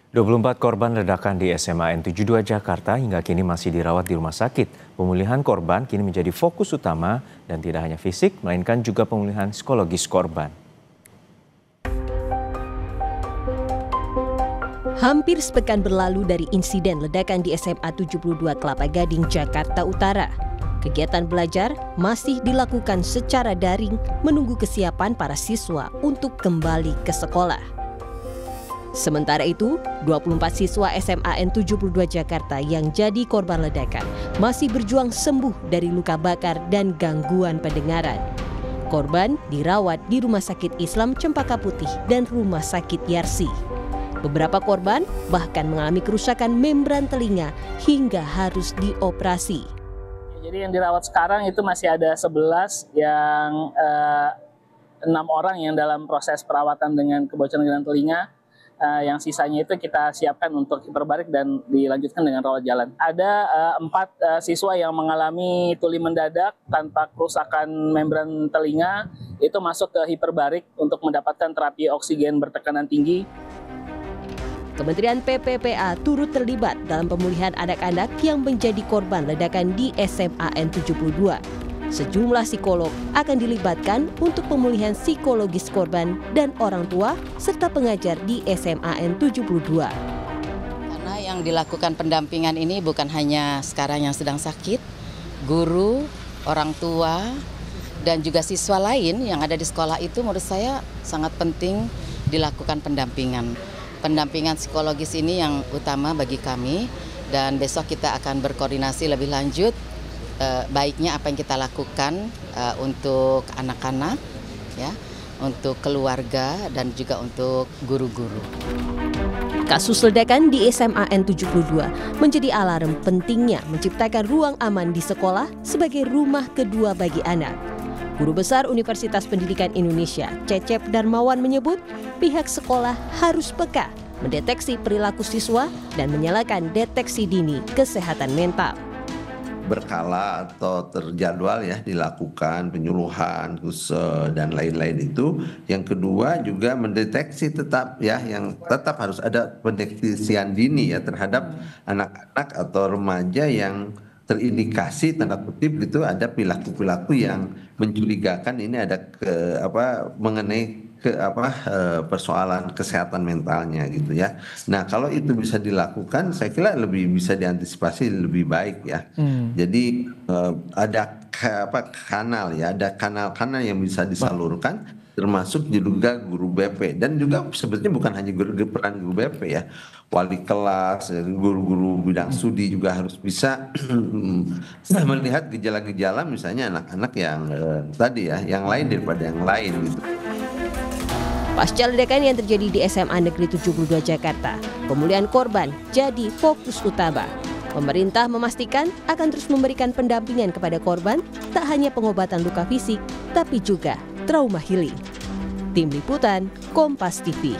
24 korban ledakan di SMA N72 Jakarta hingga kini masih dirawat di rumah sakit. Pemulihan korban kini menjadi fokus utama dan tidak hanya fisik, melainkan juga pemulihan psikologis korban. Hampir sepekan berlalu dari insiden ledakan di SMA 72 Kelapa Gading, Jakarta Utara. Kegiatan belajar masih dilakukan secara daring menunggu kesiapan para siswa untuk kembali ke sekolah. Sementara itu, 24 siswa SMA N72 Jakarta yang jadi korban ledakan masih berjuang sembuh dari luka bakar dan gangguan pendengaran. Korban dirawat di Rumah Sakit Islam Cempaka Putih dan Rumah Sakit Yarsi. Beberapa korban bahkan mengalami kerusakan membran telinga hingga harus dioperasi. Jadi yang dirawat sekarang itu masih ada 11 yang 6 orang yang dalam proses perawatan dengan kebocoran telinga. Yang sisanya itu kita siapkan untuk hiperbarik dan dilanjutkan dengan rawat jalan. Ada 4 siswa yang mengalami tuli mendadak tanpa kerusakan membran telinga, itu masuk ke hiperbarik untuk mendapatkan terapi oksigen bertekanan tinggi. Kementerian PPPA turut terlibat dalam pemulihan anak-anak yang menjadi korban ledakan di SMA N72. Sejumlah psikolog akan dilibatkan untuk pemulihan psikologis korban dan orang tua serta pengajar di SMA N72. Karena yang dilakukan pendampingan ini bukan hanya sekarang yang sedang sakit, guru, orang tua, dan juga siswa lain yang ada di sekolah itu menurut saya sangat penting dilakukan pendampingan. Pendampingan psikologis ini yang utama bagi kami dan besok kita akan berkoordinasi lebih lanjut. Baiknya apa yang kita lakukan untuk anak-anak, ya, untuk keluarga dan juga untuk guru-guru. Kasus ledakan di SMA N72 menjadi alarm pentingnya menciptakan ruang aman di sekolah sebagai rumah kedua bagi anak. Guru Besar Universitas Pendidikan Indonesia, Cecep Darmawan menyebut pihak sekolah harus peka mendeteksi perilaku siswa dan menyalakan deteksi dini kesehatan mental. Berkala atau terjadwal ya dilakukan penyuluhan dan lain-lain itu. Yang kedua juga mendeteksi tetap ya, yang tetap harus ada pendeteksian dini ya terhadap anak-anak atau remaja yang terindikasi tanda kutip itu ada perilaku-perilaku yang mencurigakan ini ada mengenai persoalan kesehatan mentalnya gitu ya. Nah kalau itu bisa dilakukan, saya kira lebih bisa diantisipasi lebih baik ya. Jadi ada kanal ya, ada kanal-kanal yang bisa disalurkan, termasuk juga guru BP dan juga sebetulnya bukan hanya peran guru BP ya, wali kelas, guru-guru bidang studi juga harus bisa melihat gejala-gejala misalnya anak-anak yang tadi ya, yang lain daripada yang lain gitu. Pasca ledakan yang terjadi di SMA Negeri 72 Jakarta, pemulihan korban jadi fokus utama. Pemerintah memastikan akan terus memberikan pendampingan kepada korban, tak hanya pengobatan luka fisik, tapi juga trauma healing. Tim Liputan, Kompas TV.